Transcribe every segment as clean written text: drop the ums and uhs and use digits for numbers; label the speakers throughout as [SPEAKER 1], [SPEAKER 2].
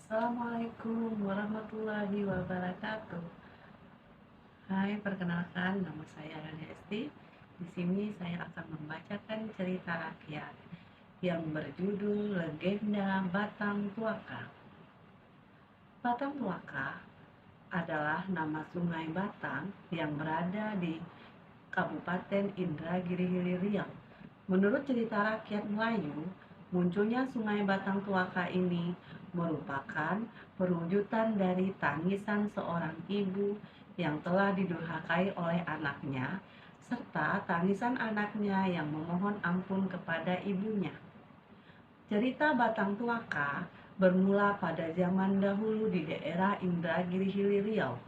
[SPEAKER 1] Assalamualaikum warahmatullahi wabarakatuh. Hai, perkenalkan nama saya Rani Esti. Di sini saya akan membacakan cerita rakyat yang berjudul Legenda Batang Tuaka. Batang Tuaka adalah nama Sungai Batang yang berada di Kabupaten Indragiri Hilir Riau. Menurut cerita rakyat Melayu, munculnya Sungai Batang Tuaka ini merupakan perwujudan dari tangisan seorang ibu yang telah didurhakai oleh anaknya, serta tangisan anaknya yang memohon ampun kepada ibunya. Cerita Batang Tuaka bermula pada zaman dahulu di daerah Indragiri Hilir Riau.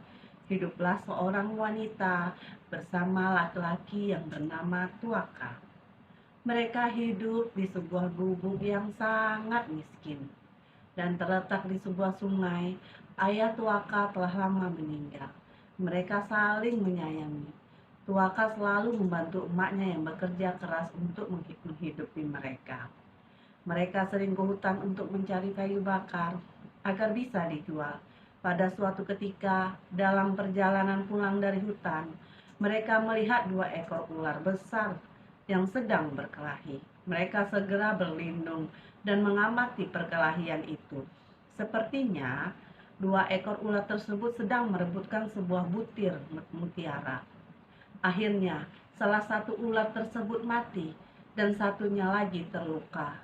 [SPEAKER 1] Hiduplah seorang wanita bersama laki-laki yang bernama Tuaka. Mereka hidup di sebuah gubuk yang sangat miskin dan terletak di sebuah sungai. Ayah Tuaka telah lama meninggal. Mereka saling menyayangi. Tuaka selalu membantu emaknya yang bekerja keras untuk menghidupi mereka. Mereka sering ke hutan untuk mencari kayu bakar agar bisa dijual. Pada suatu ketika, dalam perjalanan pulang dari hutan, mereka melihat 2 ekor ular besar yang sedang berkelahi. Mereka segera berlindung dan mengamati perkelahian itu. Sepertinya 2 ekor ular tersebut sedang merebutkan sebuah butir mutiara. Akhirnya, salah satu ular tersebut mati dan satunya lagi terluka.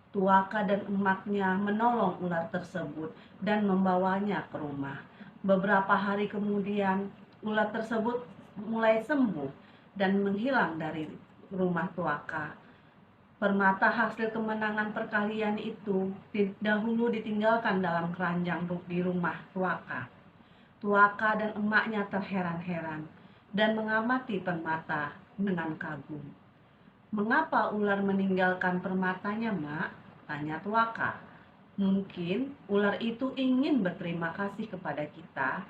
[SPEAKER 1] Tuaka dan emaknya menolong ular tersebut dan membawanya ke rumah. Beberapa hari kemudian, ular tersebut mulai sembuh dan menghilang dari rumah Tuaka. Permata hasil kemenangan perkalian itu dahulu ditinggalkan dalam keranjang di rumah Tuaka. Tuaka dan emaknya terheran-heran dan mengamati permata dengan kagum. "Mengapa ular meninggalkan permatanya, Mak?" tanya Tuaka. "Mungkin ular itu ingin berterima kasih kepada kita."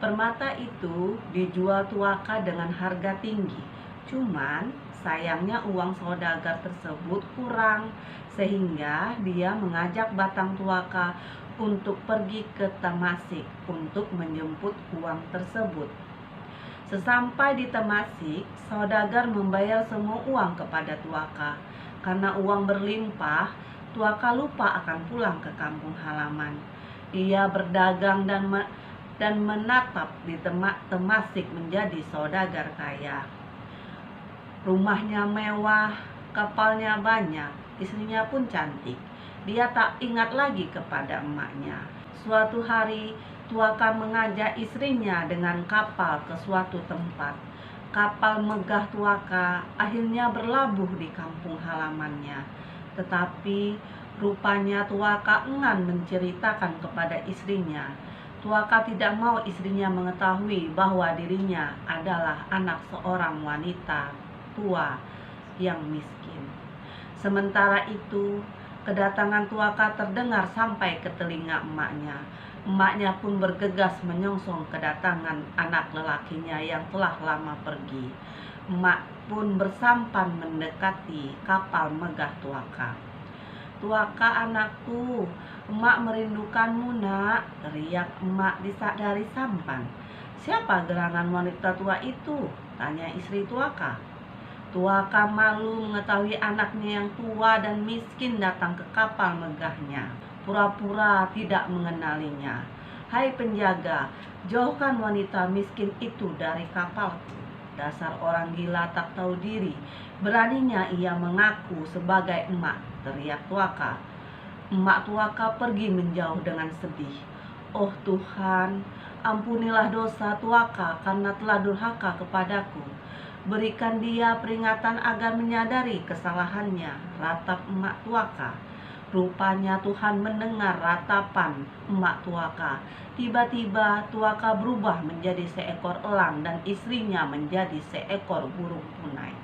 [SPEAKER 1] Permata itu dijual Tuaka dengan harga tinggi. Cuman sayangnya uang saudagar tersebut kurang, sehingga dia mengajak Batang Tuaka untuk pergi ke Tamasik untuk menjemput uang tersebut. Sesampai di Tamasik, saudagar membayar semua uang kepada Tuaka. Karena uang berlimpah, Tuaka lupa akan pulang ke kampung halaman. Ia berdagang dan menatap di Tamasik menjadi saudagar kaya. Rumahnya mewah, kapalnya banyak, istrinya pun cantik. Dia tak ingat lagi kepada emaknya. Suatu hari, Tuaka mengajak istrinya dengan kapal ke suatu tempat. Kapal megah Tuaka akhirnya berlabuh di kampung halamannya. Tetapi rupanya Tuaka enggan menceritakan kepada istrinya. Tuaka tidak mau istrinya mengetahui bahwa dirinya adalah anak seorang wanita tua yang miskin. Sementara itu, kedatangan Tuaka terdengar sampai ke telinga emaknya. Emaknya pun bergegas menyongsong kedatangan anak lelakinya yang telah lama pergi. Emak pun bersampan mendekati kapal megah Tuaka. "Tuaka anakku, emak merindukanmu nak," teriak emak dari sampan. "Siapa gerangan wanita tua itu?" tanya istri Tuaka. Tuaka malu mengetahui anaknya yang tua dan miskin datang ke kapal megahnya. Pura-pura tidak mengenalinya. "Hai penjaga, jauhkan wanita miskin itu dari kapalku." "Dasar orang gila tak tahu diri, beraninya ia mengaku sebagai emak," teriak Tuaka. Emak Tuaka pergi menjauh dengan sedih. "Oh Tuhan, ampunilah dosa Tuaka karena telah durhaka kepadaku. Berikan dia peringatan agar menyadari kesalahannya," ratap emak Tuaka. Rupanya Tuhan mendengar ratapan emak Tuaka. Tiba-tiba Tuaka berubah menjadi seekor elang dan istrinya menjadi seekor burung punai.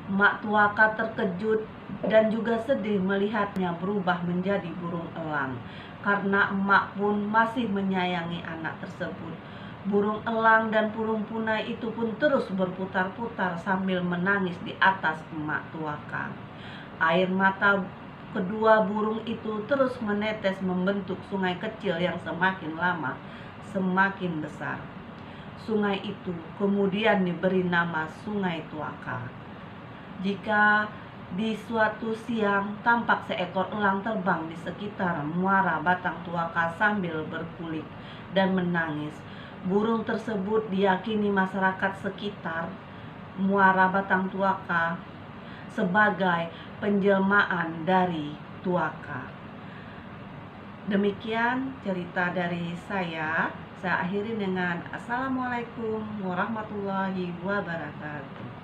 [SPEAKER 1] Emak Tuaka terkejut dan juga sedih melihatnya berubah menjadi burung elang. Karena emak pun masih menyayangi anak tersebut. Burung elang dan burung punai itu pun terus berputar-putar sambil menangis di atas emak Tuaka. Air mata kedua burung itu terus menetes membentuk sungai kecil yang semakin lama semakin besar. Sungai itu kemudian diberi nama Sungai Tuaka. Jika di suatu siang tampak seekor elang terbang di sekitar muara Batang Tuaka sambil berkulik dan menangis, burung tersebut diyakini masyarakat sekitar muara Batang Tuaka sebagai penjelmaan dari Tuaka. Demikian cerita dari saya. Saya akhiri dengan Assalamualaikum warahmatullahi wabarakatuh.